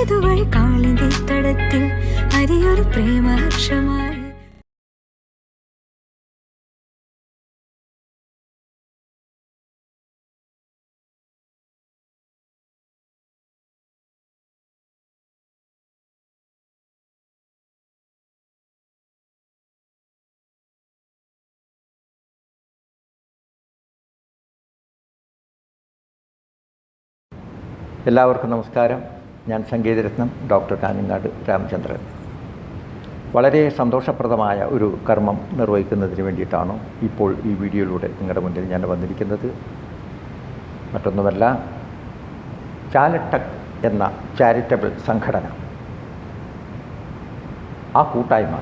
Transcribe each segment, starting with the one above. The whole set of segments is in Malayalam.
ഇതുവഴി കാളിന്റെ തടത്തിൽ അരിയൊരു പ്രേമഹർഷമായി. എല്ലാവർക്കും നമസ്കാരം. ഞാൻ സംഗീതരത്നം ഡോക്ടർ കാഞ്ഞങ്ങാട് രാമചന്ദ്രൻ. വളരെ സന്തോഷപ്രദമായ ഒരു കർമ്മം നിർവഹിക്കുന്നതിന് വേണ്ടിയിട്ടാണ് ഇപ്പോൾ ഈ വീഡിയോയിലൂടെ നിങ്ങളുടെ മുന്നിൽ ഞാൻ വന്നിരിക്കുന്നത്. മറ്റൊന്നുമല്ല, ചാലട്ടക് എന്ന ചാരിറ്റബിൾ സംഘടന, ആ കൂട്ടായ്മ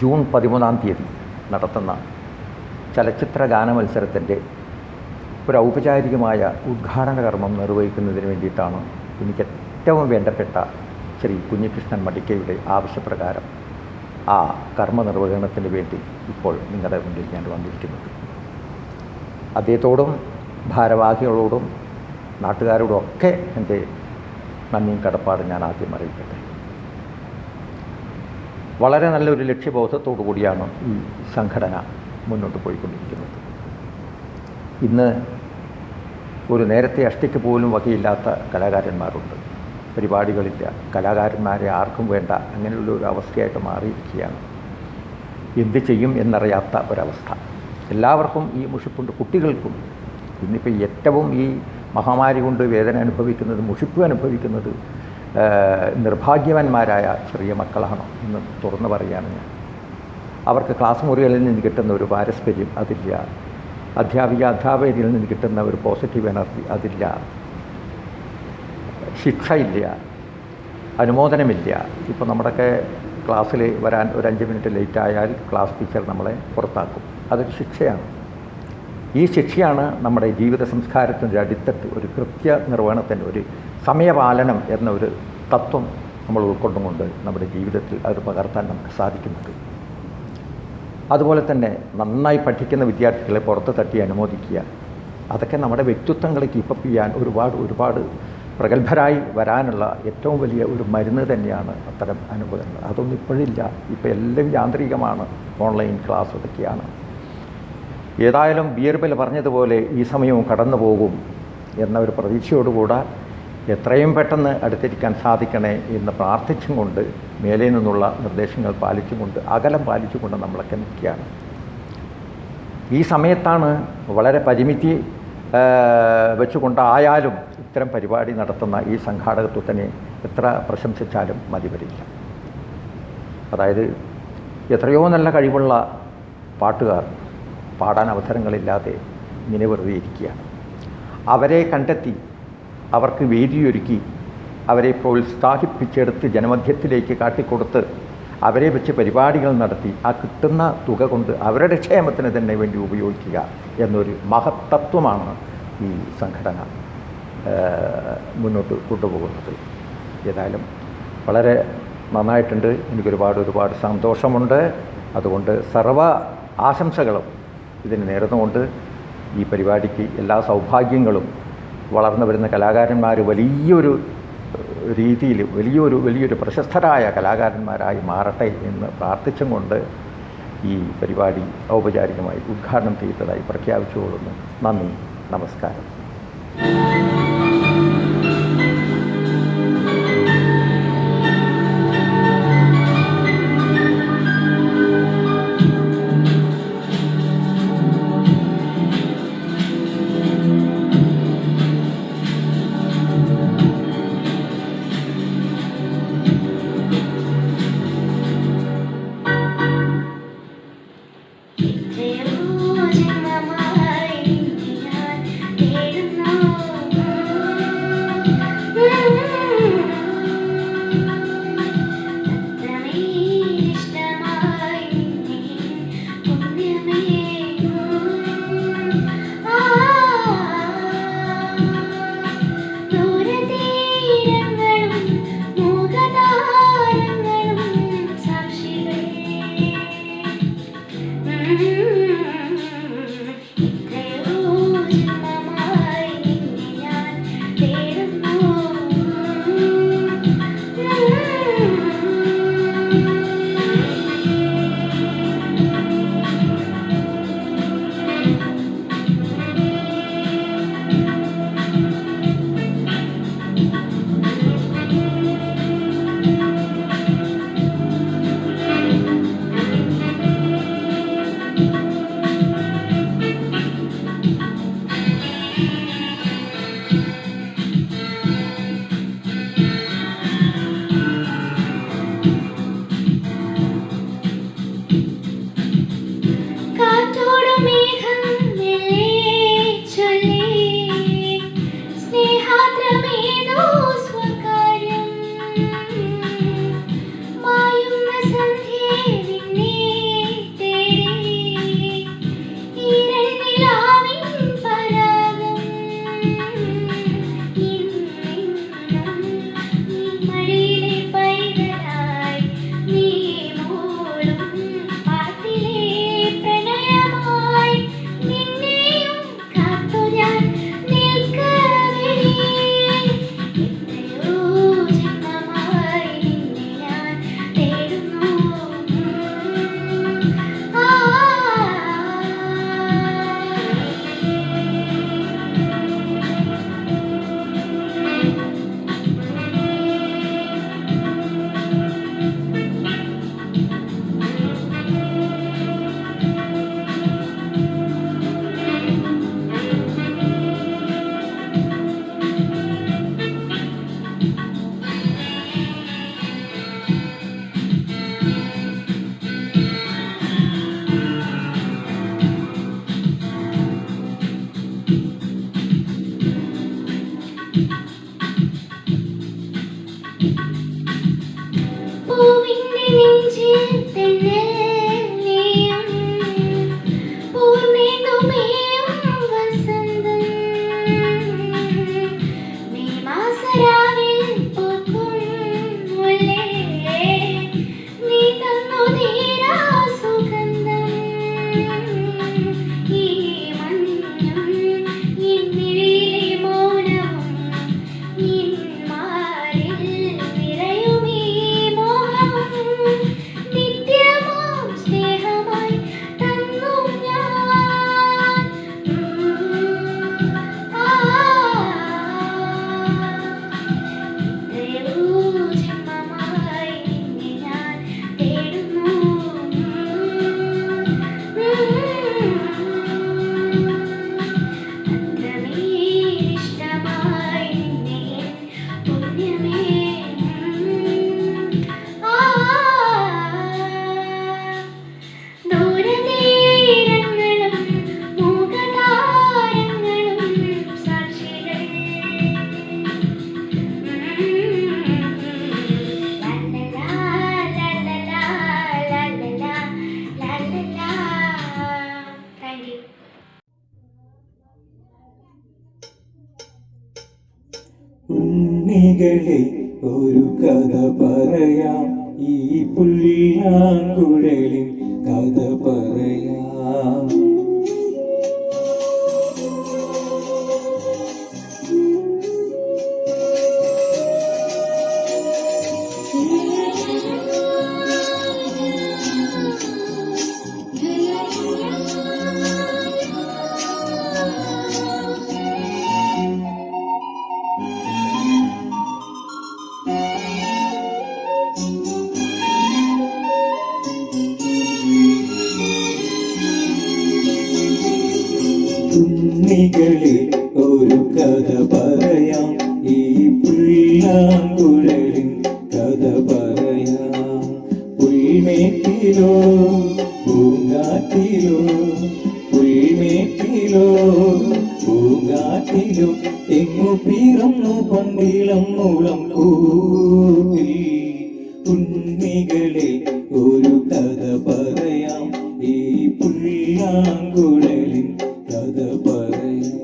ജൂൺ 13 നടത്തുന്ന ചലച്ചിത്ര ഗാന മത്സരത്തിൻ്റെ ഒരു ഔപചാരികമായ ഉദ്ഘാടന കർമ്മം നിർവഹിക്കുന്നതിന് വേണ്ടിയിട്ടാണ് എനിക്ക് ഏറ്റവും വേണ്ടപ്പെട്ട ശ്രീ കുഞ്ഞികൃഷ്ണൻ മടിക്കയുടെ ആവശ്യപ്രകാരം ആ കർമ്മ നിർവഹണത്തിന് വേണ്ടി ഇപ്പോൾ നിങ്ങളുടെ മുന്നിൽ ഞാൻ വന്നിരിക്കുന്നത്. അദ്ദേഹത്തോടും ഭാരവാഹികളോടും നാട്ടുകാരോടും ഒക്കെ എൻ്റെ നന്ദിയും കടപ്പാടും ഞാൻ ആദ്യം അറിയിക്കട്ടെ. വളരെ നല്ലൊരു ലക്ഷ്യബോധത്തോടു കൂടിയാണ് ഈ സംഘടന മുന്നോട്ട് പോയിക്കൊണ്ടിരിക്കുന്നത്. ഇന്ന് ഒരു നേരത്തെ അഷ്ടിക്ക് പോലും വകയില്ലാത്ത കലാകാരന്മാരുണ്ട്, പരിപാടികളില്ല, കലാകാരന്മാരെ ആർക്കും വേണ്ട, അങ്ങനെയുള്ള ഒരു അവസ്ഥയായിട്ട് മാറിയിരിക്കുകയാണ്. എന്ത് ചെയ്യും എന്നറിയാത്ത ഒരവസ്ഥ. എല്ലാവർക്കും ഈ മുഷിപ്പുണ്ട്, കുട്ടികൾക്കും. ഇന്നിപ്പോൾ ഏറ്റവും ഈ മഹാമാരി കൊണ്ട് വേദന അനുഭവിക്കുന്നത്, മുഷിപ്പ് അനുഭവിക്കുന്നത് നിർഭാഗ്യവാന്മാരായ ചെറിയ മക്കളാണ് എന്ന് തുറന്നു പറയുകയാണ് ഞാൻ. അവർക്ക് ക്ലാസ് മുറികളിൽ നിന്ന് കിട്ടുന്ന ഒരു പാരസ്പര്യം അതില്ല, അധ്യാപകരിൽ നിന്ന് കിട്ടുന്ന ഒരു പോസിറ്റീവ് എനർജി അതില്ല, ശിക്ഷയില്ല, അനുമോദനമില്ല. ഇപ്പോൾ നമ്മുടെയൊക്കെ ക്ലാസ്സിൽ വരാൻ ഒരു 5 മിനിറ്റ് ലേറ്റായാൽ ക്ലാസ് ടീച്ചർ നമ്മളെ പുറത്താക്കും. അതൊരു ശിക്ഷയാണ്. ഈ ശിക്ഷയാണ് നമ്മുടെ ജീവിത സംസ്കാരത്തിൻ്റെ അടിത്തട്ട്. ഒരു കൃത്യ നിർവഹണത്തിൻ്റെ ഒരു സമയപാലനം എന്ന ഒരു തത്വം നമ്മൾ ഉൾക്കൊണ്ടുകൊണ്ട് നമ്മുടെ ജീവിതത്തിൽ അത് പകർത്താൻ നമുക്ക് സാധിക്കുന്നുണ്ട്. അതുപോലെ തന്നെ നന്നായി പഠിക്കുന്ന വിദ്യാർത്ഥികളെ പുറത്ത് തട്ടി അനുമോദിക്കുക, അതൊക്കെ നമ്മുടെ വ്യക്തിത്വങ്ങളെ കീപ്പപ്പ് ചെയ്യാൻ ഒരുപാട് പ്രഗത്ഭരായി വരാനുള്ള ഏറ്റവും വലിയ ഒരു മരുന്ന് തന്നെയാണ് അത്തരം അനുഭവങ്ങൾ. അതൊന്നും ഇപ്പോഴില്ല. ഇപ്പോൾ എല്ലാം യാന്ത്രികമാണ്, ഓൺലൈൻ ക്ലാസ് ഇതൊക്കെയാണ്. ഏതായാലും ബീർബൽ പറഞ്ഞതുപോലെ ഈ സമയവും കടന്നു പോകും എന്ന ഒരു പ്രതീക്ഷയോടുകൂടെ എത്രയും പെട്ടെന്ന് അടുത്തിരിക്കാൻ സാധിക്കണേ എന്ന് പ്രാർത്ഥിച്ചും കൊണ്ട്, മേലെ നിന്നുള്ള നിർദ്ദേശങ്ങൾ പാലിച്ചും കൊണ്ട്, അകലം പാലിച്ചുകൊണ്ട് നമ്മളൊക്കെ നിൽക്കുകയാണ്. ഈ സമയത്താണ് വളരെ പരിമിതി വെച്ചുകൊണ്ടായാലും ഇത്തരം പരിപാടി നടത്തുന്ന ഈ സംഘാടകത്വത്തിനെ എത്ര പ്രശംസിച്ചാലും മതി വരില്ല. അതായത് എത്രയോ നല്ല കഴിവുള്ള പാട്ടുകാർ പാടാൻ അവസരങ്ങളില്ലാതെ ഇങ്ങനെ വെറുതെ ഇരിക്കുകയാണ്. അവരെ കണ്ടെത്തി, അവർക്ക് വേദിയൊരുക്കി, അവരെ പ്രോത്സാഹിപ്പിച്ചെടുത്ത് ജനമധ്യത്തിലേക്ക് കാട്ടിക്കൊടുത്ത് അവരെ വെച്ച് പരിപാടികൾ നടത്തി ആ കിട്ടുന്ന തുക കൊണ്ട് അവരുടെ ക്ഷേമത്തിന് തന്നെ വേണ്ടി ഉപയോഗിക്കുക എന്നൊരു മഹത്തത്വമാണ് ഈ സംഘടന മുന്നോട്ട് കൊണ്ടുപോകുന്നത്. ഏതായാലും വളരെ നന്നായിട്ടുണ്ട്. എനിക്കൊരുപാട് സന്തോഷമുണ്ട്. അതുകൊണ്ട് സർവ്വ ആശംസകളും ഇതിന് നേർന്നുകൊണ്ട് ഈ പരിപാടിക്ക് എല്ലാ സൗഭാഗ്യങ്ങളും, വളർന്നു വരുന്ന കലാകാരന്മാർ വലിയൊരു രീതിയിൽ വലിയൊരു പ്രശസ്തരായ കലാകാരന്മാരായി മാറട്ടെ എന്ന് പ്രാർത്ഥിച്ചും കൊണ്ട് ഈ പരിപാടി ഔപചാരികമായി ഉദ്ഘാടനം ചെയ്തതായി പ്രഖ്യാപിച്ചുകൊള്ളുന്നു. നന്ദി, നമസ്കാരം. ഉണ്ണികളെ ഒരു കഥ പറയാം, ഈ പുല്ലാങ്കുഴലിൻ കഥ പറയാം. ഉണ്ണികളെ ഒരു കഥ പറയാം, ഈ പുല്ലാങ്കുഴലിൻ കഥ പറയാം. പുൽമേട്ടിലോ പൂങ്കാറ്റിലോ, പുൽമേട്ടിലോ പൂങ്കാറ്റിലോ എങ്ങു പിറന്നു പന്തിളം മൂളം കൂട്ടി. ഉണ്ണികളെ ഒരു കഥ പറയാം, ഈ പുല്ലാങ്കുഴലിൻ കഥ പറയാം.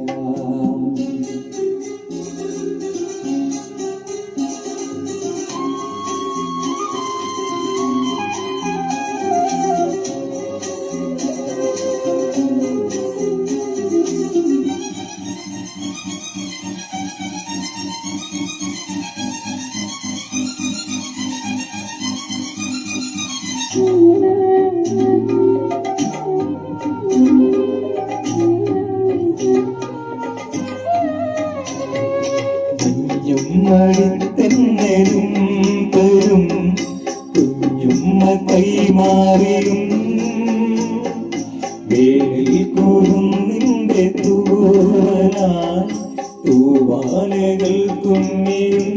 വഴിത്തെന്നലും തരും കുഞ്ഞുമ്മ കൈമാറിയും വേലിൽ കുറുന്നിന്റെ തൂവലാൽ തൂവാലകൾ തുന്നിയും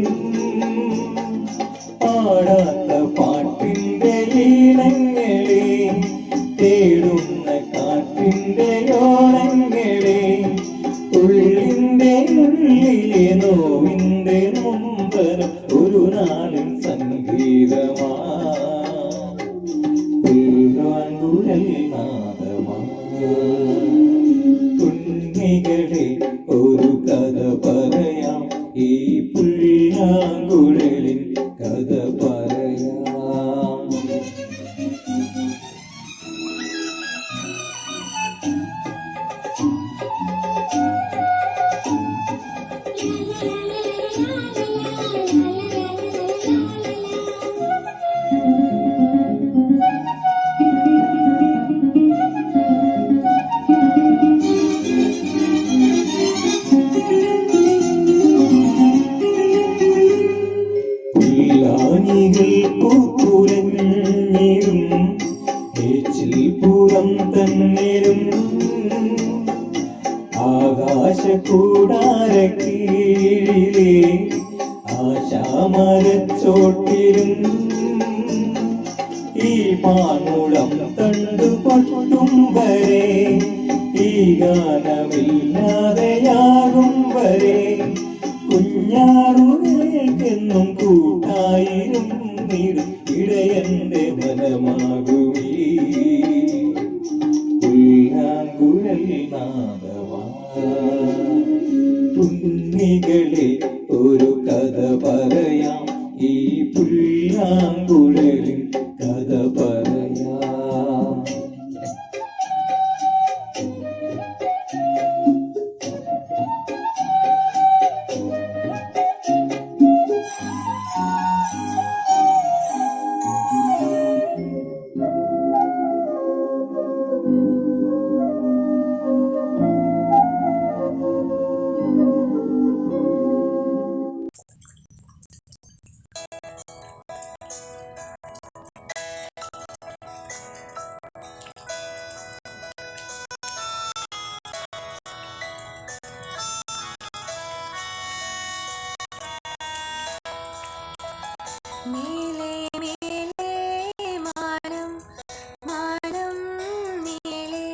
പാടാത്ത പാട്ടിന്റെ ഈണങ്ങളെ തേടുന്ന കാറ്റിന്റെ ഓളങ്ങളെ ഉള്ളിന്റെ ഉള്ളിലെ നോവിന്റെ നൊമ്പരം ഒരു നാളിൻ സംഗീതമാ പുല്ലാങ്കുഴൽ നാദമാ കുഞ്ഞികളെ ഒരു കഥ പറയാം ഈ പുല്ലാങ്കുഴലിൻ കഥ പറയാം പുല്ലാനികൾ പൂക്കുലഞ്ഞിരും ഏച്ചിൽ പുറം തന്നിരും ആകാശകൂടാര കീഴിലെ ആശാമരച്ചോട്ടിലും ഈ പാണുളം തണ്ടു പൊട്ടും വരെ ഈ ഗാനമില്ലാതെയാകും വരെ കുഞ്ഞാറുകൾക്കെന്നും കൂട്ടായിരും നീടും ഇടയന്റെ മനമാകുമീ പുല്ലാങ്കുഴൽ നാദമാ കുഞ്ഞികളെ ഒരു കഥ പറയാം ഈ പുല്ലാങ്കുഴലിൻ കഥ പറയാം മേലേ മേലേ മാനം മാനം മേലേ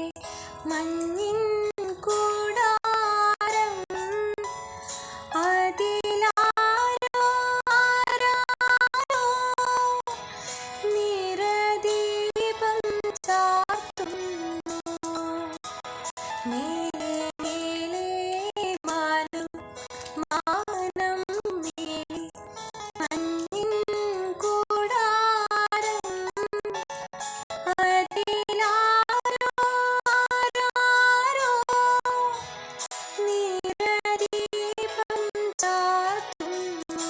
മഞ്ഞിൻ കൂടാരം അതിലാരോ ആരാരോ നിറദീപം ചാർത്തുന്നു മേലേ മേലേ മാനം മാനം മേലേ മഞ്ഞിൻ കൂടാരം അതിലാരോ ആരാരോ നിറദീപം ചാർത്തുന്നു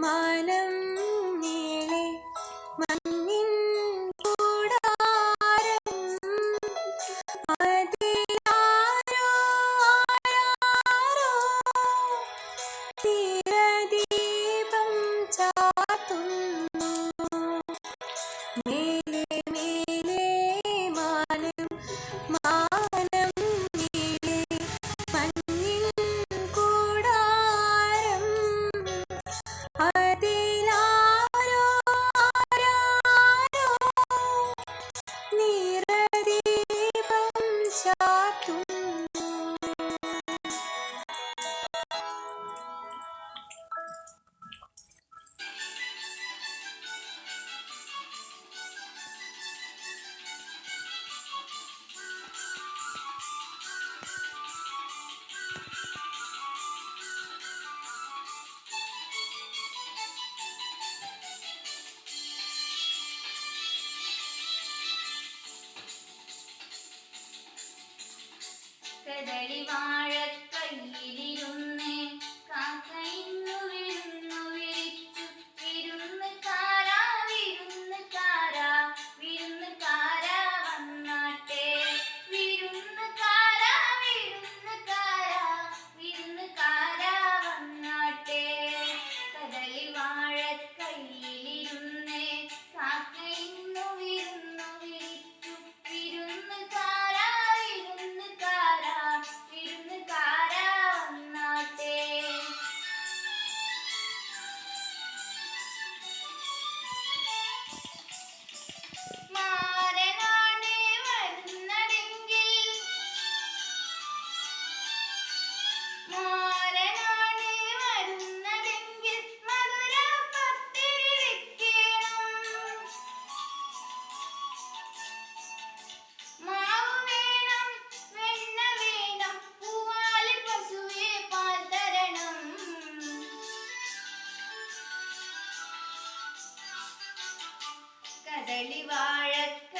മാനം നീളെ മഞ്ഞിൻ കൂടാരം അതിലാരോ ആരാരോ തീരദീപം ചാർത്തുന്നു മേലെ മേലെ മാനം മാനം നീളെ മഞ്ഞിൻ കൂടാരം അതിലാരോ ആരാരോ നിറദീപം ചാർത്തുന്നു. കദളിവാഴക്കൈയിലിരുന്ന് കാക്കയിന്നു വിരുന്നു വിളിച്ചു വിരുന്നുകാരാ വിരുന്നുകാരാ വിരുന്നുകാരാ വന്നാട്ടെ വിരുന്നുകാരാ വിരുന്നുകാരാ വിരുന്നുകാരാ വന്നാട്ടെ കദളിവാഴക്കൈയിലിരുന്ന് കാക്കയിന്നു വിരുന്നു വിളിച്ചു വിരുന്നുകാരാ വിരുന്നുകാരാ വിരുന്നുകാരാ വന്നാട്ടെ. മാരനാണ് വരുന്നതെങ്കിൽ മാരനാണ് വരുന്നതെങ്കിൽ മധുര പത്തിരി വെക്കണം. മാവ് വേണം വെണ്ണ വേണം പൂവാലി പശുവേ പാൽ തരണം.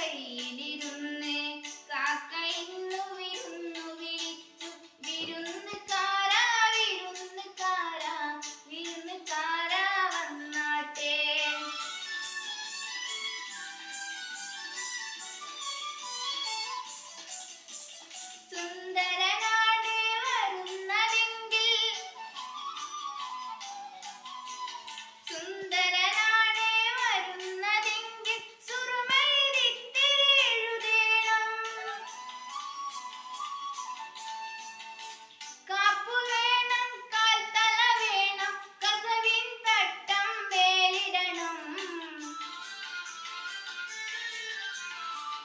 കദളിവാഴക്കൈയിലിരുന്ന് കാക്കയിന്നു വിരുന്നു വിളിച്ചു വിരുന്നുകാരാ വിരുന്നുകാരാ വിരുന്നുകാരാ വന്നാട്ടെ. സുന്ദരനാണ് വരുന്നതെങ്കിൽ സുന്ദരനാണ് വരുന്നതെങ്കിൽ സുറുമയിലിത്തിരി എഴുതേണം. കാപ്പു വേണം കാൽത്തല വേണം കസവിൻ തട്ടം മേലിടണം.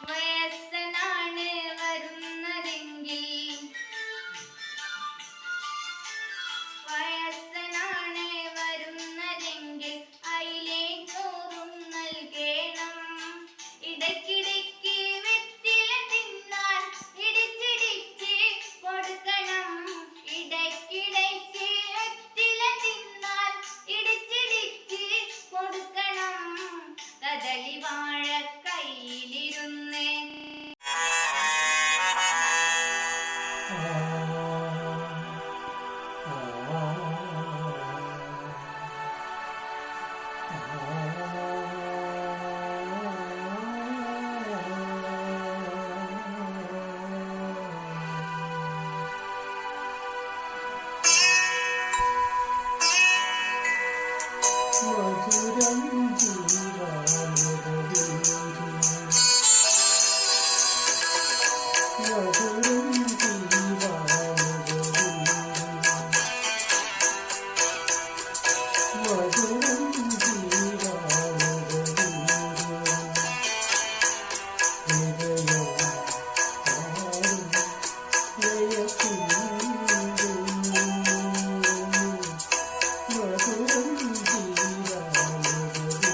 വയസ്സനാണ് വരുന്നതെങ്കിൽ വയസ്സനാണ് വരുന്നതെങ്കിൽ അയിലേക്കോറും നൽകേണം. ഇടയ്ക്കിടയ്ക്ക് വെറ്റില തിന്നാൻ ഇടിച്ചിടിച്ച് കൊടുക്കണം. ഇടയ്ക്കിടയ്ക്ക് വെറ്റില തിന്നാൻ ഇടിച്ചിടിച്ച് കൊടുക്കണം. കദളിവാഴക്കൈയിലിരുന്ന് മധുരം ജീവാനുഭവിച്ചു മധുരം ജീവാനുഭവിച്ചു മധുരം ജീവാനുഭവിച്ചു ഹൃദയം ആരും ലയസിന്നു മധുരം ജീവാനുഭവിച്ചു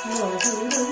മധുരം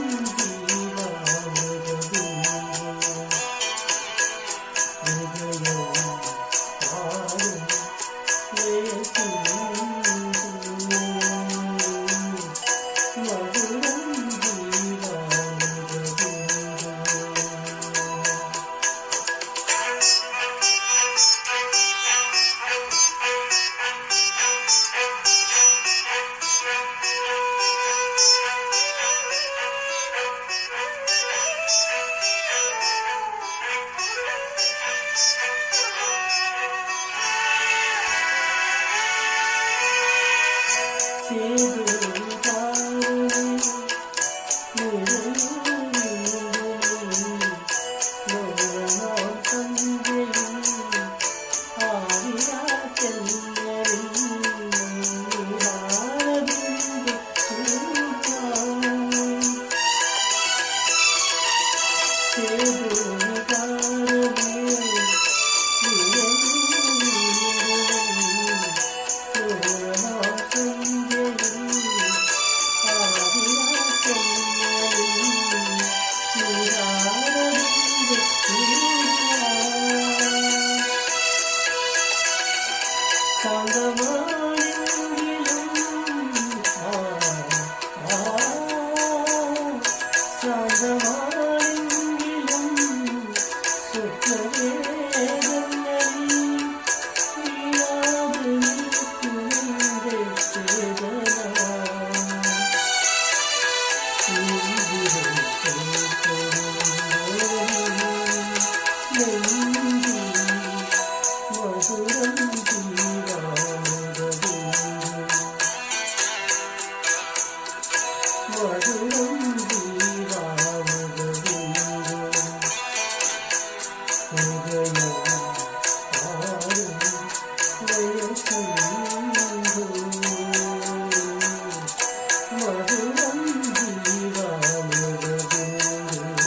ജീവാമൃതബിന്ദു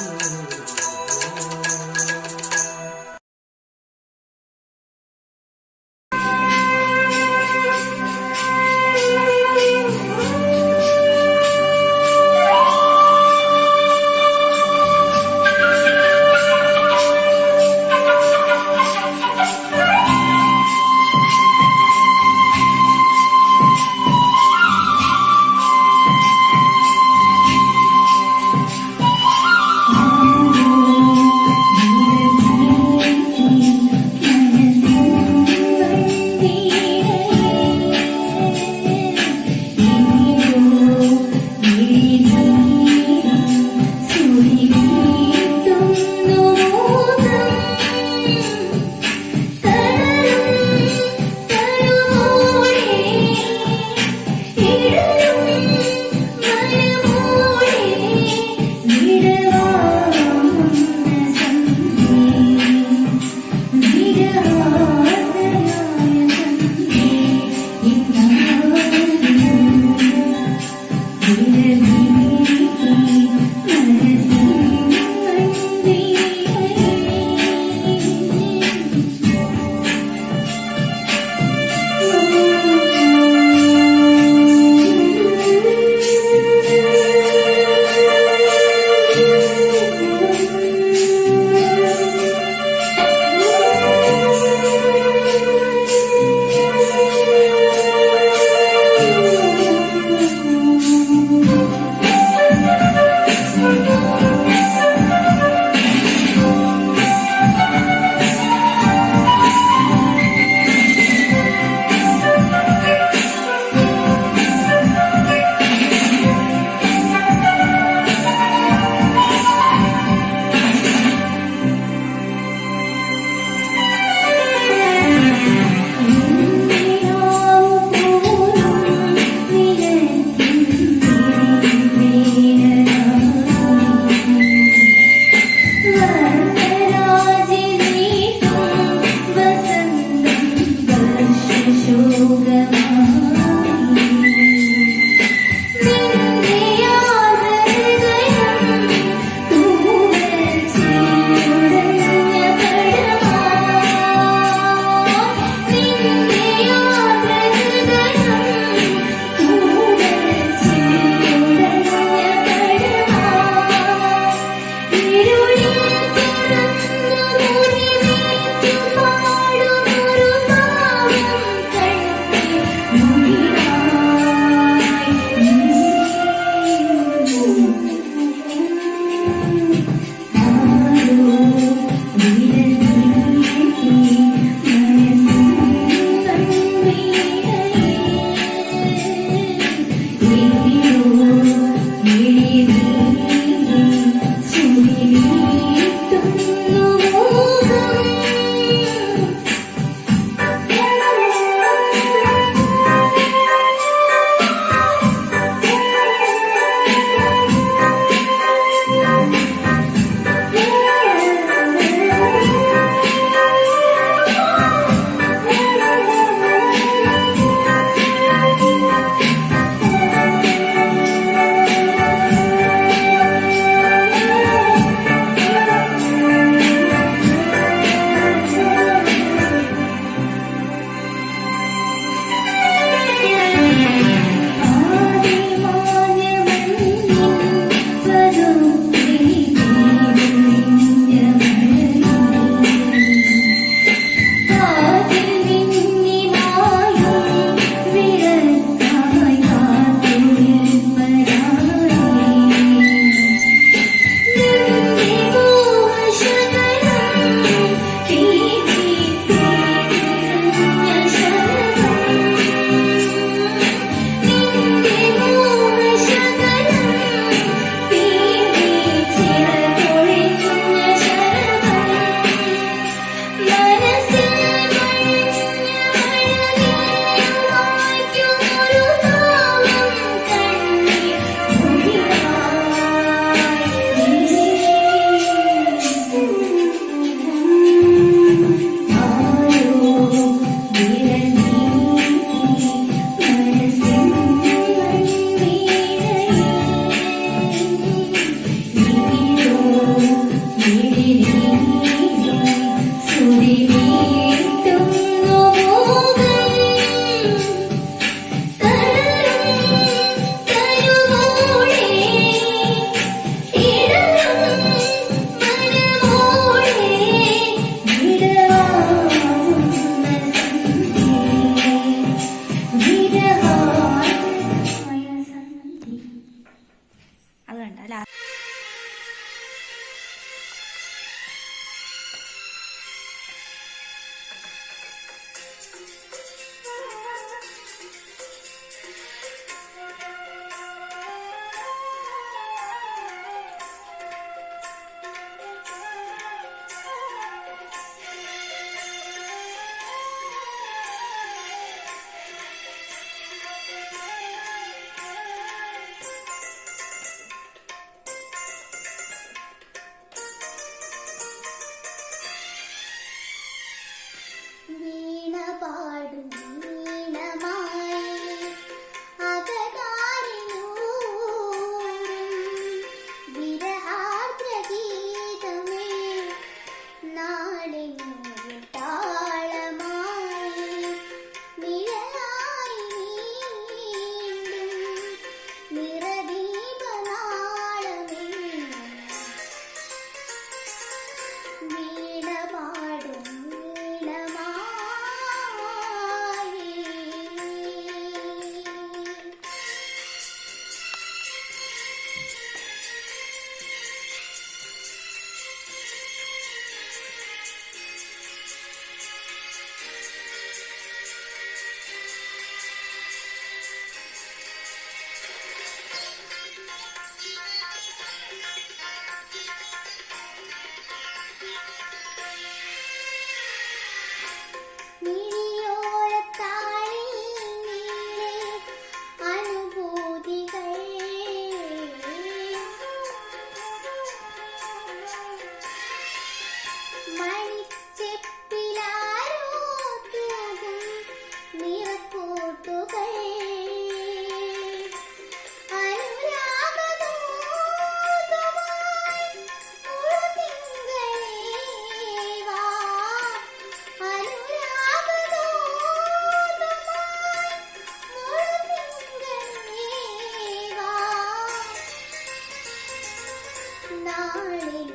നാളിൽ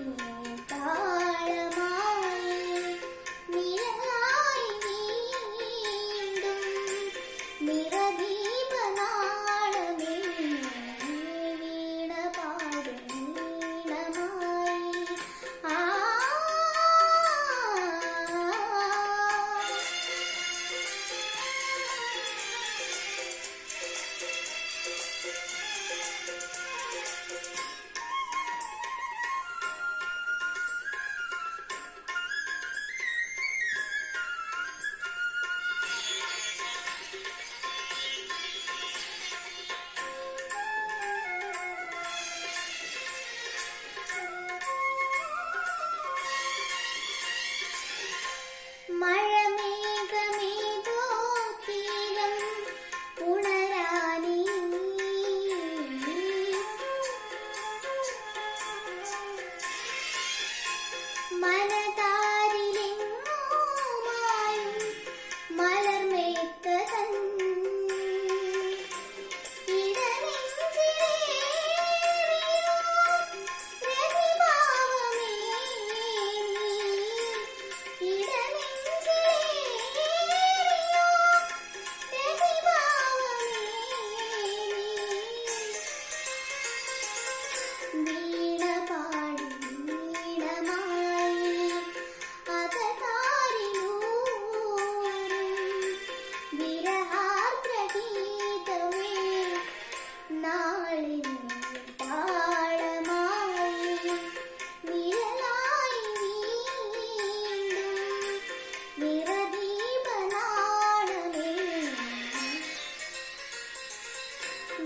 താളമായി നിഴലായി വീണ്ടും നിറദീപനാളമേ വീണ പാടും വീണമായി ആ മഴമേഘമേതോ തീരം ഉണരാനീ മനതാരിലെങ്ങുമായും മലർമേത്തതൻ ഇടനെഞ്ചിലേറിയോ പ്രതിഭാവമേ ഇടനെഞ്ചിലേറിയോ പ്രതിഭാവമേ വീണ പാടും വീണമായി അകതാരിലൂറും വിരഹാർദ്രഗീതമേ നാളിൽ താളമായി നിഴലായി വീണ്ടും നിറദീപനാളമേ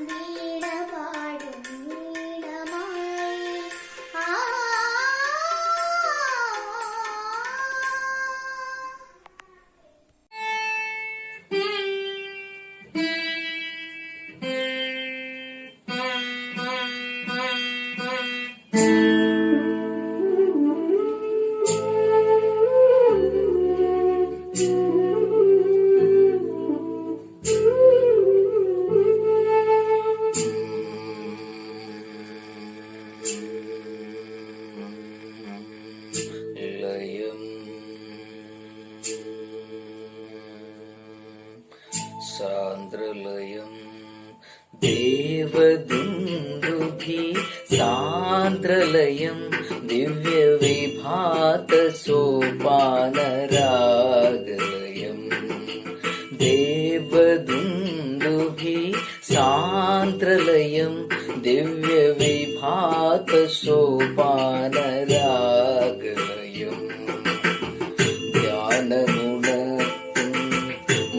വീണ പാടും വീണമായി ആ ലയം സാന്ദ്രലയം ദേവദുന്ദുഭി സാന്ദ്രലയം ദിവ്യവിഭാത സോപാനരാഗലയം ദേവദുന്ദുഭി സാന്ദ്രലയം ദിവ്യവിഭാത സോപാനരാഗലയം ധ്യാനമുണർത്തും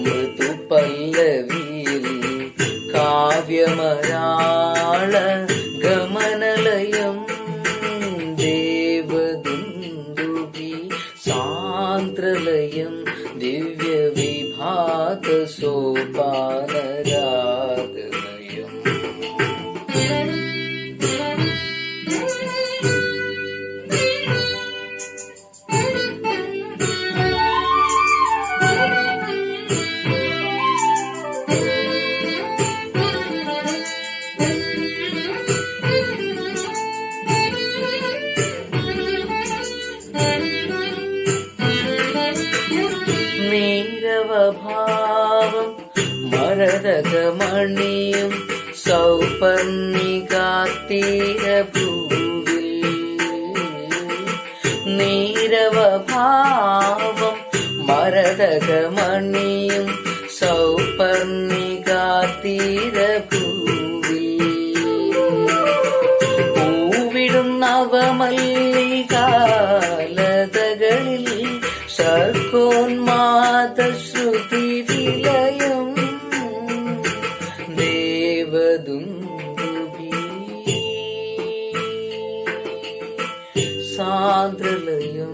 മൃദുപല്ലവിയിൽ കാവ്യമരാള ഗമനലയം ദേവദുന്ദുഭി സാന്ദ്രലയം ദിവ്യവിഭാത സോപാനരാഗലയം നീരവഭാവം മരതകമണിയും സൗപർണികാത്തീരഭൂവിൽ നീരവഭാവം മരതകമണിയും സൗപർണികാത്തീരഭൂവിൽ പൂവിടും നവമല്ലികാലതകളിൽ സർഗോന്മാദ ശ്രുതി വിലയം ദേവദുന്ദുഭി സാന്ദ്രലയം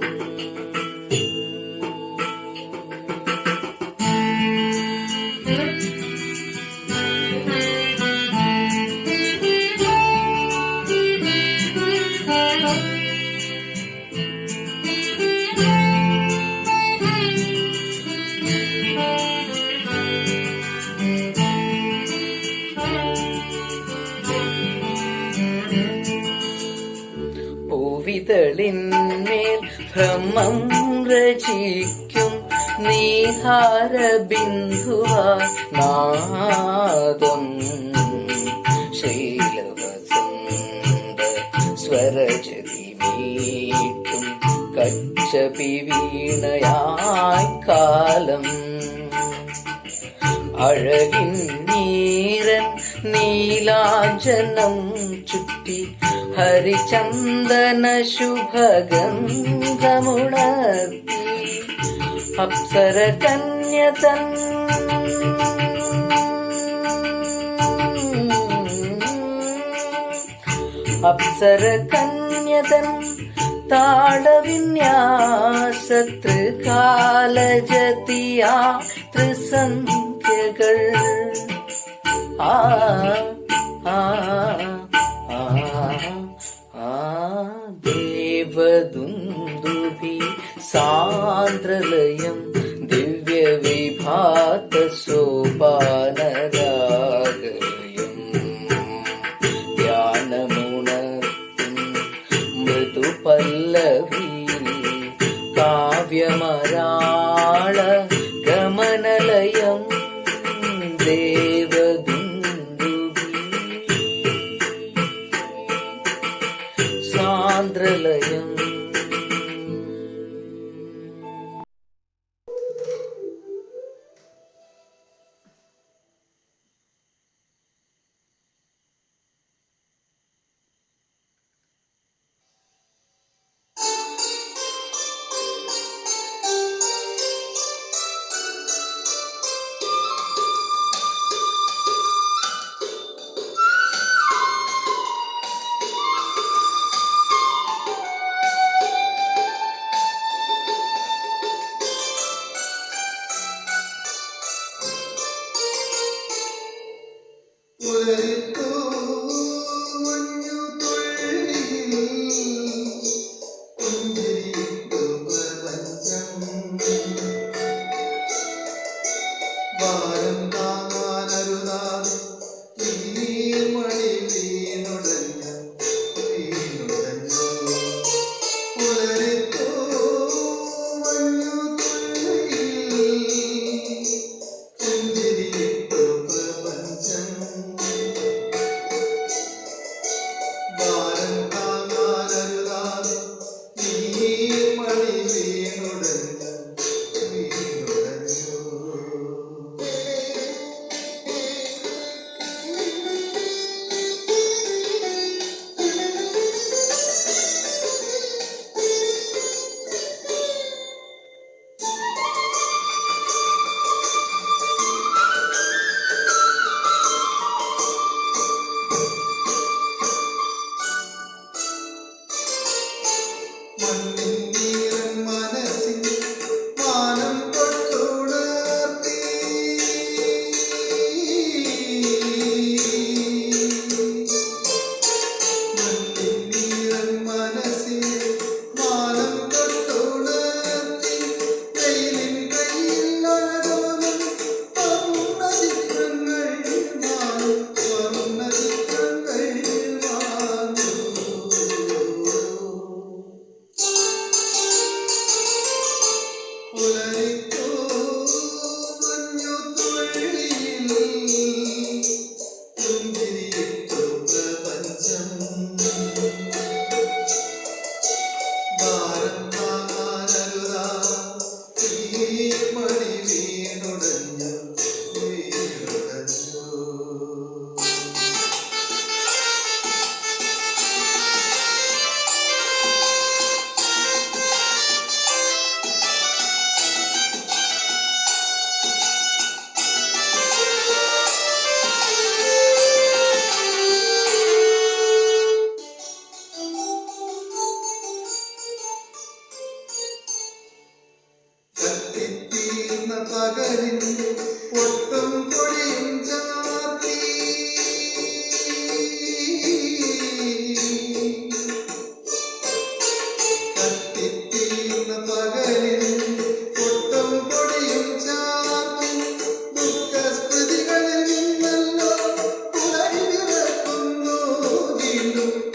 പൂവിതളിന്മേൽ ഭ്രമം രചിക്കും നീഹാരബിന്ദുവായി നാദം ശൈലവസന്ത സ്വരജതി മീട്ടും കച്ചപി വീണയായി കാലം അഴകിൻ നീരൻ നീലാഞ്ജനം ചുറ്റി ഹരിചന്ദന ശുഭഗന്ധമുണർത്തി അപ്സര കന്യതൻ അപ്സര കന്യതൻ താളവിന്യാസത്രികാലജതിയാ ത്രിസന്ധ്യകൾ ആ ആ ആ ആ ദേവദുന്ദുഭി സാന്ദ്രലയം ദിവ്യവിഭാത സോപാനരാഗലയം ധ്യാനമുണർത്തും മൃദുപല്ലവിയിൽ കാവ്യമരാള ഗമനലയം ദേവദുന്ദുഭി സാന്ദ്രലയം.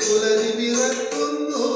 പുലരി വിറക്കുന്നു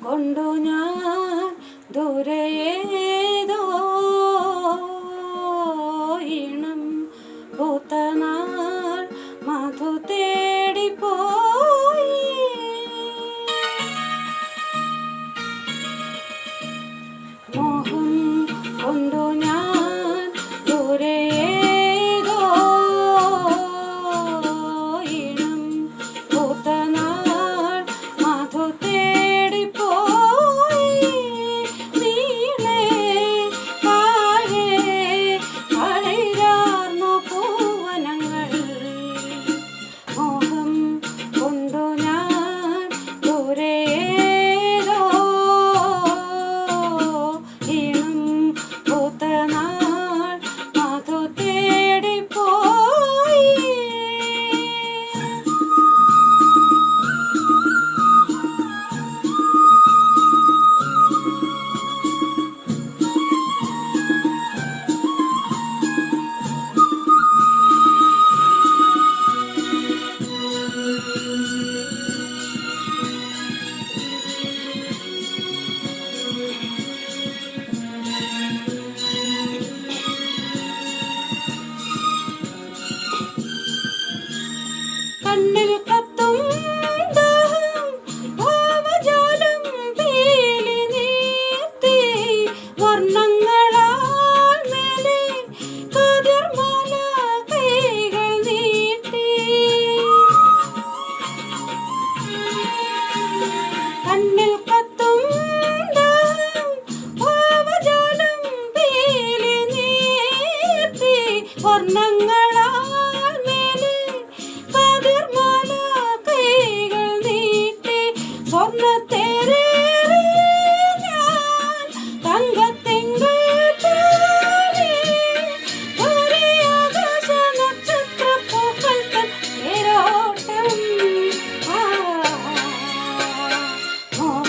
കൊണ്ടു ഞാൻ ദൂരയേതോ ഇണം പൂത്തനാൾ മധു തേടിപ്പോയി. മോഹം കൊണ്ടു ഞാൻ ദൂരയേതോ ഇണം പൂത്തനാൾ മധു തേടിപ്പോയി. നീളെ താഴെ കളിരാർന്നു പൂവനങ്ങൾ. മോഹം കൊണ്ടു ഞാൻ ദൂരയേതോ ഇണം പൂത്തനാൾ മധു തേടിപ്പോയി. കണ്ണിൽ കത്തും ദാഹം ഭാവജാലം പീലി നീർത്തി. വർണ്ണങ്ങളാൽ മേലെ കതിർമാല കൈകൾ നീട്ടി. കണ്ണിൽ കത്തും ദാഹം ഭാവജാലം പീലി നീർത്തി. വർണ്ണങ്ങളാൽ മേലെ കതിർമാല കൈകൾ നീട്ടി. സ്വർണ്ണത്തേരേറി ഞാൻ തങ്കത്തിങ്കൾ പോലെ ദൂരെയാകാശ നക്ഷത്രപ്പൂക്കൾ തൻ തേരോട്ടം. മോഹം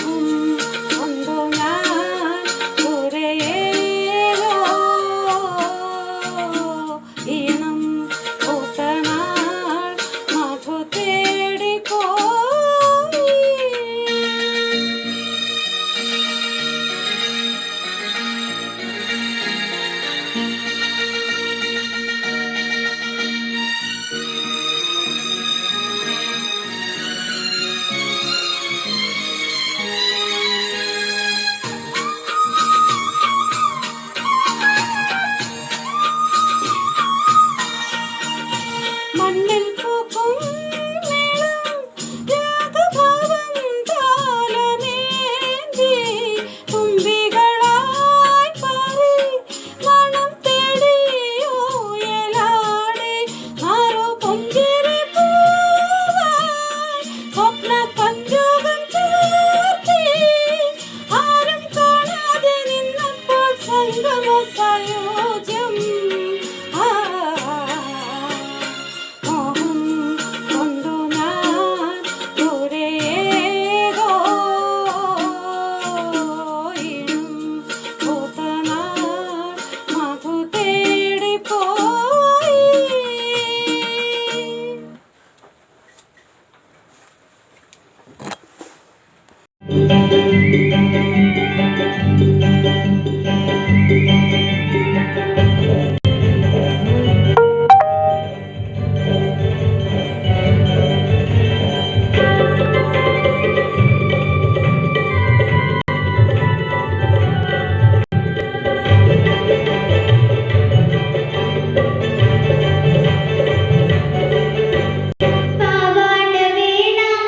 പാവാട വേണം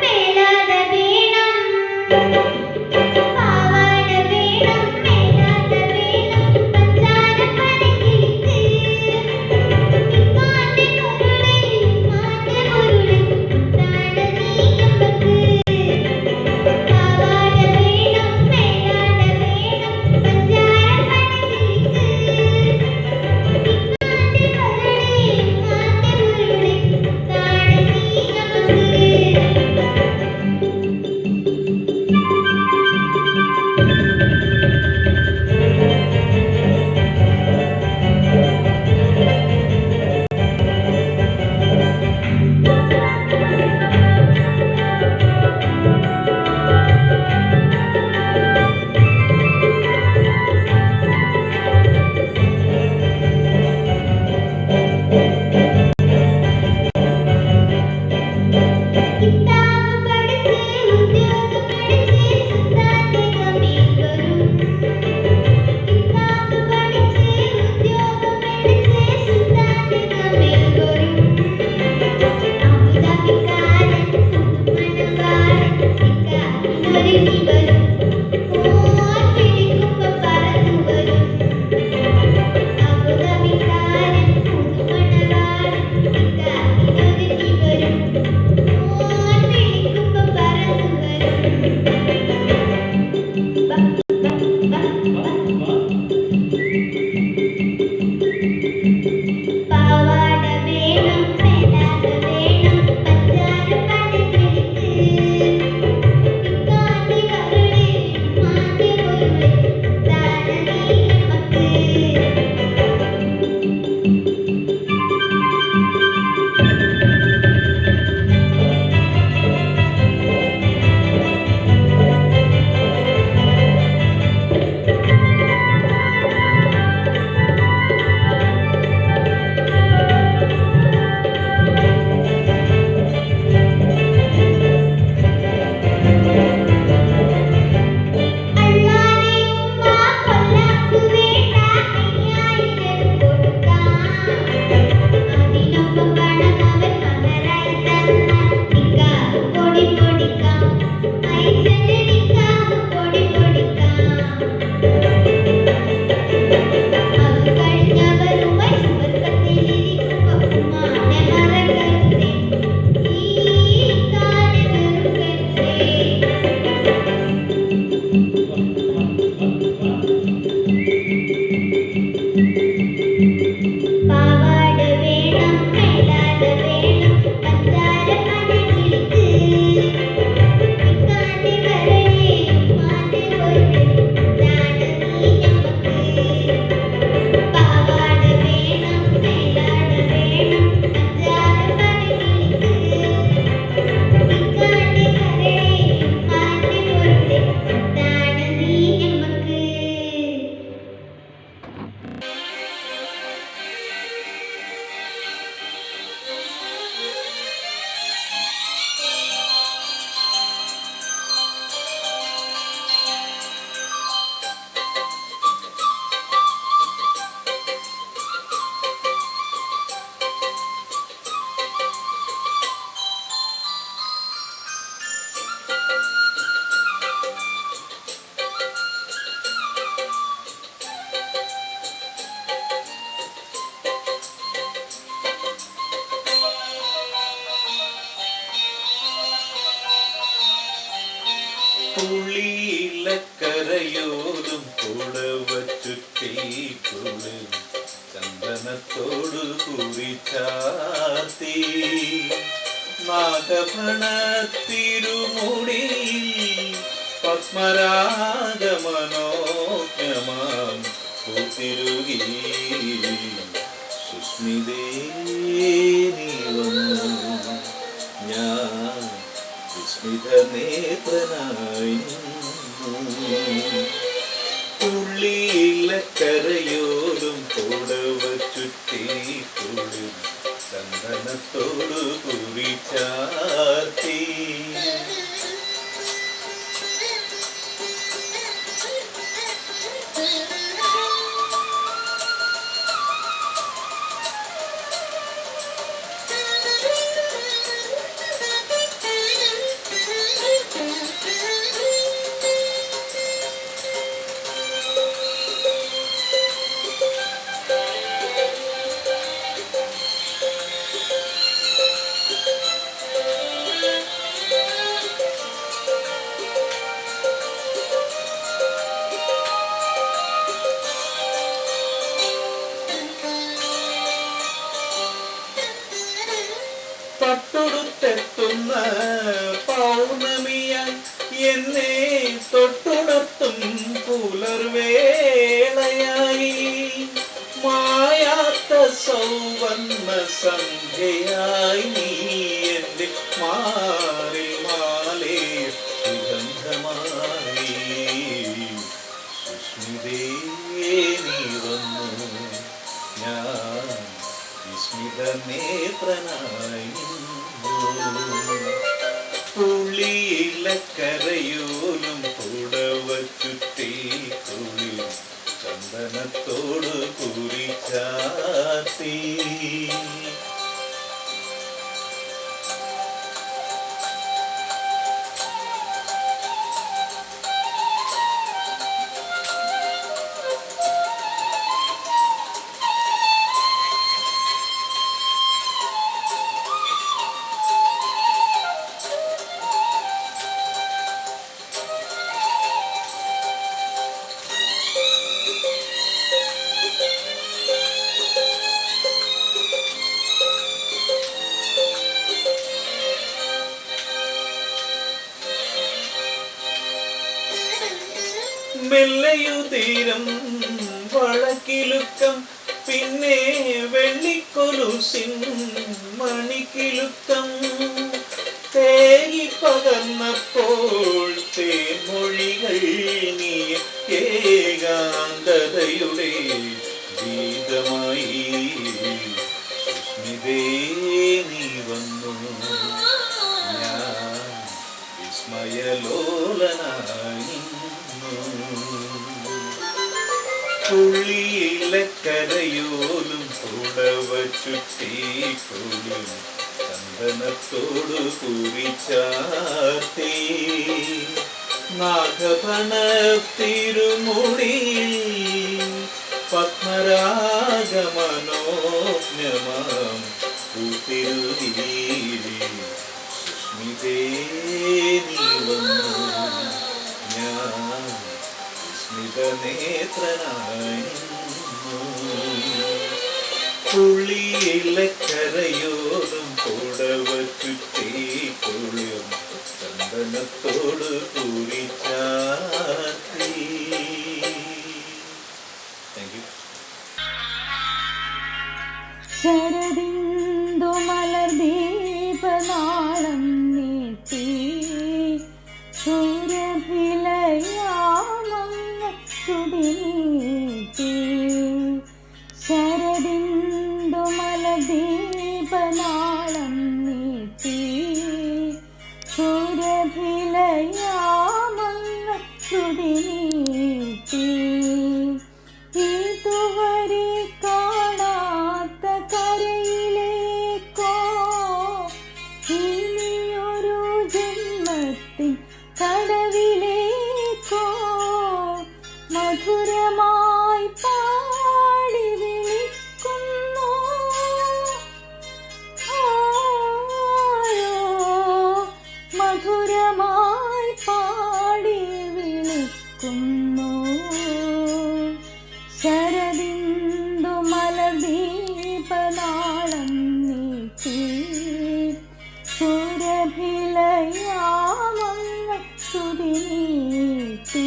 മേലാട വേണം പാവാട വേണം മേലാട വേണം പഞ്ചാര പടകിളിക്ക് ഇക്കാന്റെ കുരുളെ മാന്റെ മുരുളെ താഴ നീയമ്മക്ക് പാവാട വേണം മേലാട വേണം പഞ്ചാര പടകിളിക്ക് ഇക്കാന്റെ കുരുളെ മാന്റെ മുരുളെ താഴ നീയമ്മക്ക് കിതാബ് പഠിച്ച് ഉദ്യോഗം പഠിച്ച് സുൽത്താന്റെ കമീൽ വരും കിതാബ് പഠിച്ച് ഉദ്യോഗം പഠിച്ച് സുൽത്താന്റെ കമീൽ വരും അബുദാബിക്കാരൻ പുതുമണവാളൻ നിക്കാഹിനൊരുങ്ങി വരും ഓൻ വിളിക്കുമ്പോൾ പറന്നു വരും അബുദാബിക്കാരൻ പുതുമണവാളൻ നിക്കാഹിനൊരുങ്ങി വരും ഓൻ വിളിക്കുമ്പോൾ പറന്നു വരും പാവാട വേണം മേലാട വേണം പഞ്ചാര പടകിളിക്ക് ഇക്കാന്റെ കരുളെ മാന്റെ മുരുളെ താഴ നീയമ്മക്ക് അള്ളാനെയും ആ കൊല്ലാക്കു വേണ്ട 5000 കൊടുക്കാം അതിനൊപ്പം പണം അവൻ മഹറായി തന്നാൽ നിക്കാഹ് പൊടി പൊടിക്കാം പൈസന്റെ നിക്കാഹ് പൊടി പൊടിക്കാം അത് കഴിഞ്ഞവരുമായി സുവർഗത്തിലിരിക്കുമ്പോൾ ഉമ്മാനെ മറക്കരുതേ ഈ കാനെ വെറുക്കരുതേ പാവാട വേണം മേലാട വേണം പഞ്ചാര പടകിളിക്ക് ഇക്കാന്റെ കരളെ മാന്റെ മുരുളെ താഴ നീയമ്മക്ക് പാവാട വേണം മേലാട വേണം പഞ്ചാര പടകിളിക്ക് ഇക്കാന്റെ കരളെ മാന്റെ മുരുളെ താഴ നീയമ്മക്ക് പുള്ളിയിലക്കരയോലും പുടവ ചുറ്റിക്കൊളു ചന്ദനത്തോടു കുറിച്ചാർത്തി നാഗഫണത്തിരുമുടിയിൽ പത്മരാഗമനോജ്ഞമാം പൂത്തിരുകി സുസ്മിതേ നീ വന്നു ഞാൻ വിസ്മിത നേത്രനായി തുള്ളിയിലക്കരയോലും പുടവ ചുറ്റി കുളിർ ചന്ദനത്തോടു കുറി ചാർത്തി തൊട്ടുടുത്തെത്തുന്ന പൗർണമിയാൽ എന്നെ തൊട്ടുണർത്തും പുലർവേളയായി മായാത്ത സൗവർണ്ണ സന്ധ്യയായി നീ എൻ്റെ മാറി മാലേ സുഗന്ധമായി സുസ്മിതേ നീ വന്നു ഞാൻ വിസ്മിത നേത്രനായി പുള്ളിയിലക്കരയോലും പുടവ ചുറ്റി കുളിർ ചന്ദനത്തോട് കുറി ചാർത്തി മെല്ലയുതീരം വളക്കിലുക്കം പിന്നെ വെള്ളിക്കൊലുസിൻ മണിക്കിലുക്കം തേരി പകർന്നപ്പോൾ തേൻമൊഴികൾ നീ ഏകാന്തതയുടെ ഗീതമായി സുസ്മിതേ നീ വന്നു ഞാൻ വിസ്മയലോലനായി തുള്ളിയിലക്കരയോലും പുടവ ചുറ്റി കുളിർ ചന്ദനത്തോടു കുറി ചാർത്തി നാഗപണ തിരുമുടിയിൽ പത്മരാഗമനോജ്ഞമാം പൂത്തിരുതി സുസ്മിതേ നീ വന്നു ഞാൻ വിസ്മിത നേത്രനായി പുള്ളിയിലക്കരയോടും പുടവ ചുറ്റി കുളിർ ചന്ദനത്തോട് കുറി ചാർത്തി. Thank you. ശരദിന്ദു മലർദീപനാളം നീട്ടി സൂര്യഭിലയാമങ്ങ സുടിനീട്ടി ശരദിന്ദു മലർദീപനാളം നീട്ടി സൂര്യഭിലയാമങ്ങ സുടിനീട്ടി ഇതുവരെ കാണാത്ത കരയിലേക്കോ ഇനിയൊരു ജന്മത്തിൻ കടവിലേക്കോ മധുരമായി പാടി വിളിക്കുന്നു ആരോ മധുരമായി പാടി വിളിക്കുന്നു ശരദിന്ദു മലദീപനാളം നീട്ടി സുരഭിലയാമങ്ങ സുടിനീട്ടി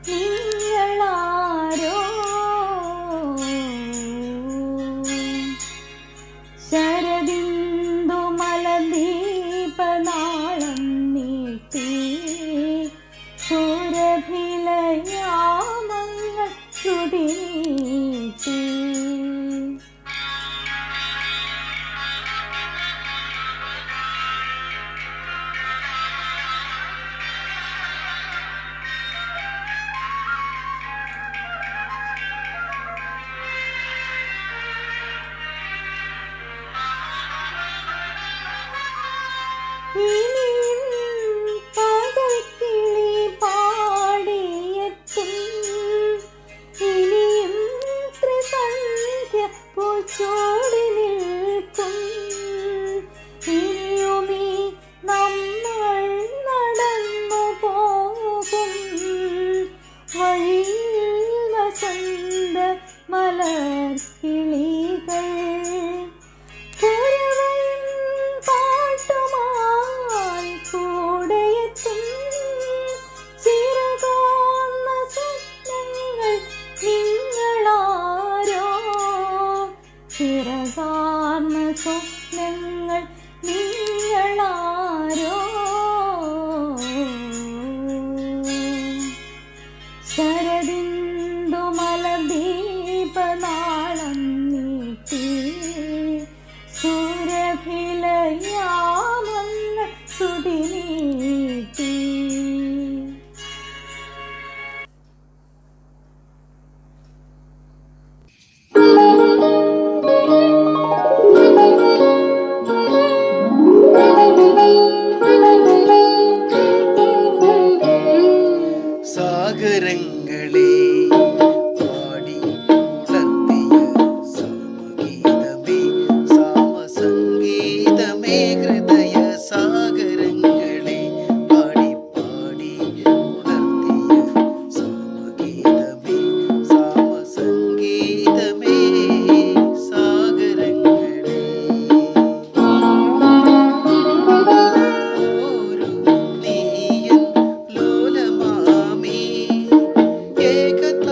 നിങ്ങളാരോ ശരദിന്ദു മലദീപനാളം നീട്ടി സുരഭിലയാമങ്ങൾ ശ്രുതി നീട്ടി ഇനിയും പകൽക്കിളി പാടിയെത്തും ഇനിയും ത്രിസന്ധ്യ പൂച്ചോടി നിൽക്കും ഇനിയുമീ നമ്മൾ നടന്നു പോകും വഴിയിൽ വസന്ത മലർക്കിളികൾ കുരവയും പാട്ടുമായി കൂടെയെത്തും ചിറകാർന്ന സ്വപ്നങ്ങൾ നിങ്ങളാരോ ചിറകാർന്ന സ്വപ്നങ്ങൾ നിങ്ങളാരോ ശരദിന്ദു മലദീപനാളം നീട്ടി സുരഭിലയാമങ്ങൾ ശ്രുതി നീട്ടി സാഗരങ്ങളെ പാടി ഉണർത്തിയ സാമഗീതമേ സാമസംഗീതമേ ഹൃദയ സാഗരങ്ങളെ പാടി പാടി ഉണർത്തിയ സാമഗീതമേ സാമസംഗീതമേ സാഗരങ്ങളെ ഓരോ നീയൻ ലോലമാമി ഏകത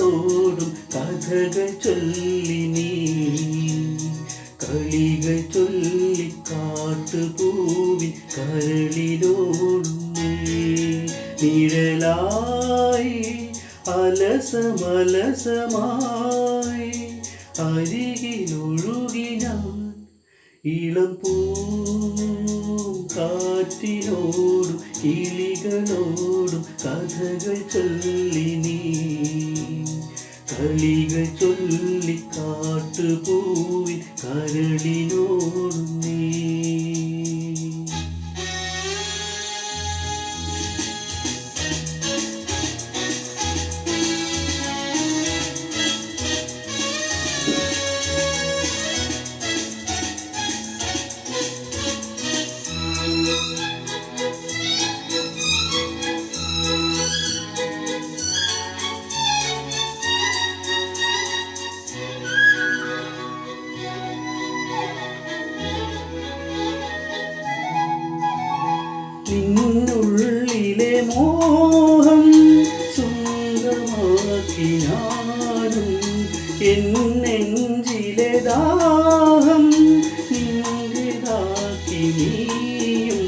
കിളികളോടും കഥകൾ ചൊല്ലി നീ കളികൾ ചൊല്ലി കാട്ടുപൂവിൻ കരളിലോടും നീ നിഴലായി അലസമലസമായി അരികിലൊഴുകി ഞാൻ ഇളം കാറ്റിനോടും കിളികളോടും കഥകൾ ചൊല്ലി നീ കളികൾ ചൊല്ലി കാട്ടുപൂവിൻ കരളിനോടും നീ നിന്നുള്ളിലെ മോഹം സ്വന്തമാക്കി ഞാനും എന്നെഞ്ചിലെ ദാഹം നിന്റേതാക്കി നീയും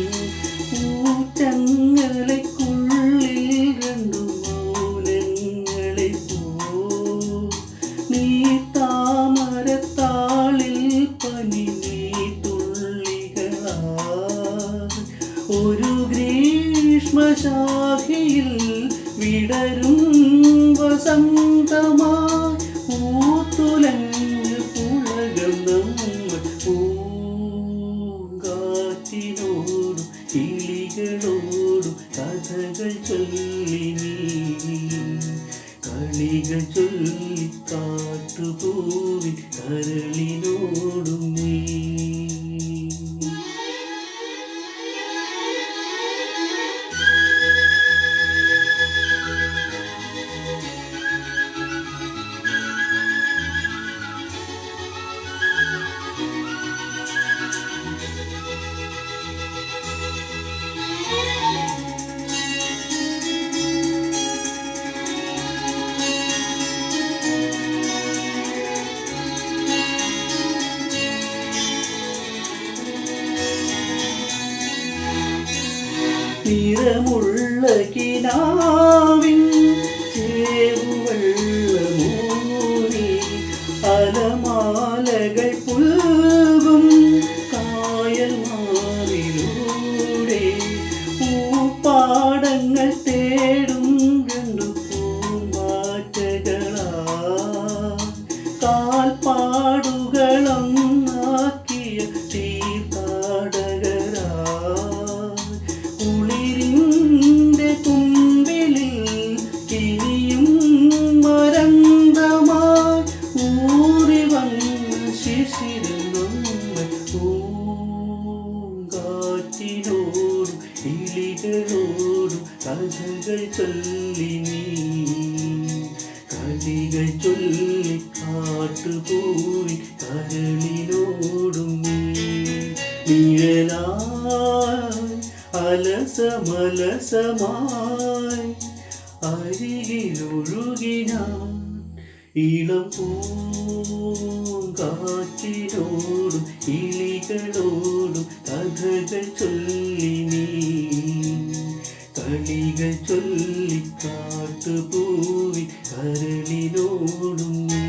ഊറ്റങ്ങളെക്കുള്ളിൽ രണ്ടു മൗനങ്ങളെ നീ താമരത്താളിൽ പനി നീ തുള്ളികളാ ഒരു ഗ്രീഷ്മശാഖയിൽ വിടരും വസന്തമായി ഊത്തുലഞ്ഞ് പുളകം നമ്മൾ പൂങ്കാറ്റിനോടും കിളികളോടും കഥകൾ ചൊല്ലി നീ കളികൾ ചൊല്ലി കാട്ടുപൂവിൻ കരളിനോടും നീ നിറമുള്ള കിനാവിൻ ചേവുവെള്ളമൂനി അലമാലകൾ പുൽകും കായൽ മാറിലൂടെ പൂപ്പാടങ്ങൾ തേടും രണ്ടു പൂമ്പാറ്റകളാ കാൽപ്പാടുകളൊന്നാക്കിയ തീർത്ഥാടകരാ കുളിരിൻ്റെ കുമ്പിളിൽ കിനിയും മരന്തമായി ഊറി വന്ന ശിശിരങ്ങൾ പൂങ്കാറ്റിനോടും കിളികളോടും കഥകൾ ചൊല്ലി നീ കളികൾ ചൊല്ലി കാട്ടുപൂവിൻ കരളിനോടും നീ നിഴലായി അലസമലസമായി അരികിലൊഴുകി ഞാൻ ഇളം പൂങ്കാറ്റിനോടും കിളികളോടും കഥകൾ ചൊല്ലി നീ കളികൾ ചൊല്ലി കാട്ടുപൂവിൻ കരളിനോടും നീ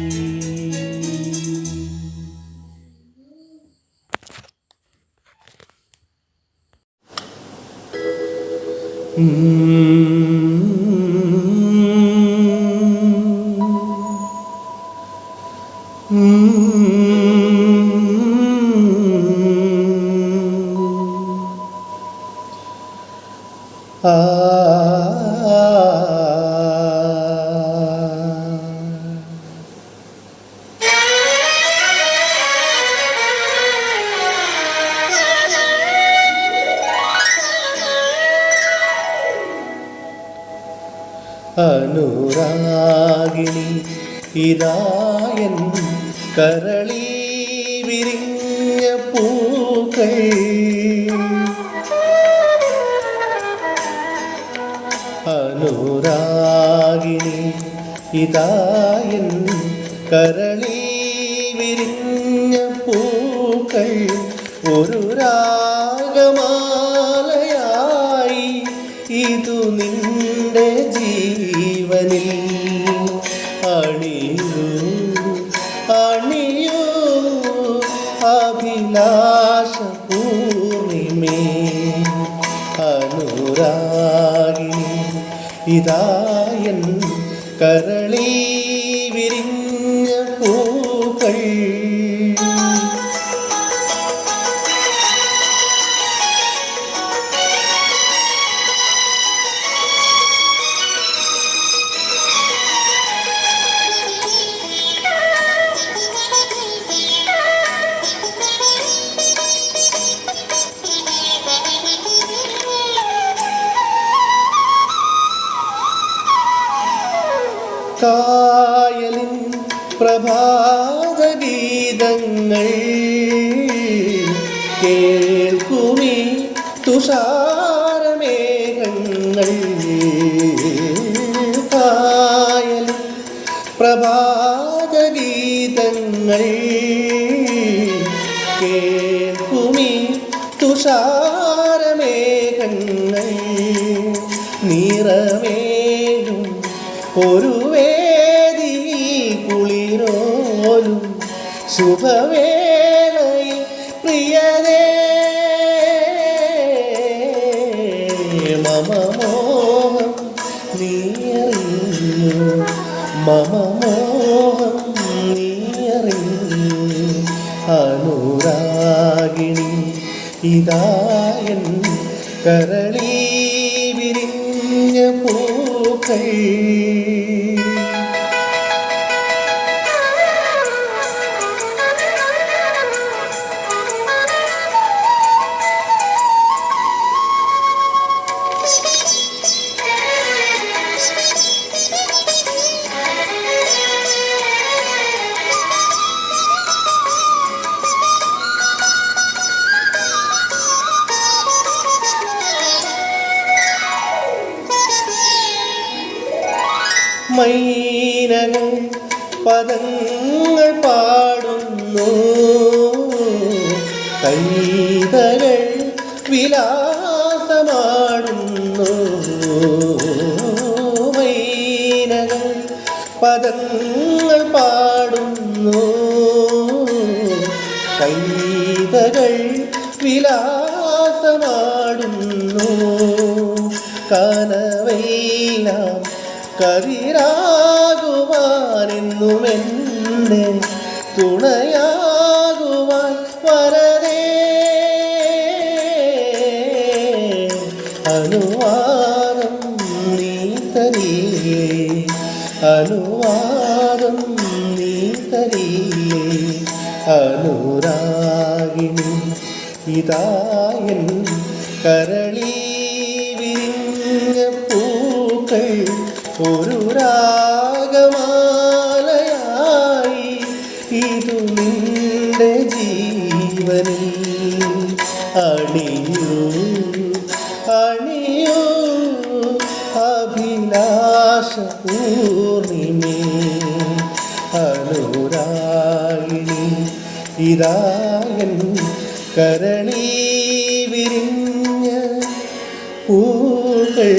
അനുരാഗിണി ഇതായൻ കരളി വിരിഞ്ഞ പൂക്കൾ അനുരാഗിണി ഇതായൻ കരളി വിരിഞ്ഞ പൂക്കൾ ഒരു രാഗമാലയായി ഇതു നിന്റെ ജീവനിൽ അണിയൂ അണിയൂ അഭിലാഷ പൂർണിമേ അനുരാഗിണി ഇതായൻ കരളി വിരിഞ്ഞ പൂക്കൾ കായലിൻ പ്രഭാതഗീതങ്ങൾ കേൾക്കുമീ തുഷാരമേഘങ്ങൾ കായലിൻ പ്രഭാതഗീതങ്ങൾ കേൾക്കുമീ തുഷാരമേഘങ്ങൾ നിറമേലും ഒരു വേദി കുളിരോലും ശുഭവേളയിൽ പ്രിയരേ മമ മോഹം നീയറിഞ്ഞു മമ മോഹം നീയറിഞ്ഞു അനുരാഗിണി ഇതായൻ കരളി വിരിഞ്ഞ പൂക്കൾ മൈനകൾ പദങ്ങൾ പാടുന്നു കൈതകൾ വിലാസമാടുന്നു മൈനകൾ പദങ്ങൾ പാടുന്നു കൈതകൾ വിലാസമാടുന്നു കനവെല്ലാം കതിരാകുവാനെന്നുമെന്നെ തുണയാകുവാൻ വരതേ അനുവാദം നീ തരില്ലേ അനുവാദം നീ തരില്ലേ അനുരാഗിണി ഇതായൻ കരളി വിരിഞ്ഞ പൂക്കൾ ഒരു രാഗമാലയായി ഇതു നിന്റെ ജീവനിൽ അണിയൂ അണിയൂ അഭിലാഷ പൂർണിമേ അനുരാഗിണി ഇതായൻ കരളി വിരിഞ്ഞ പൂക്കൾ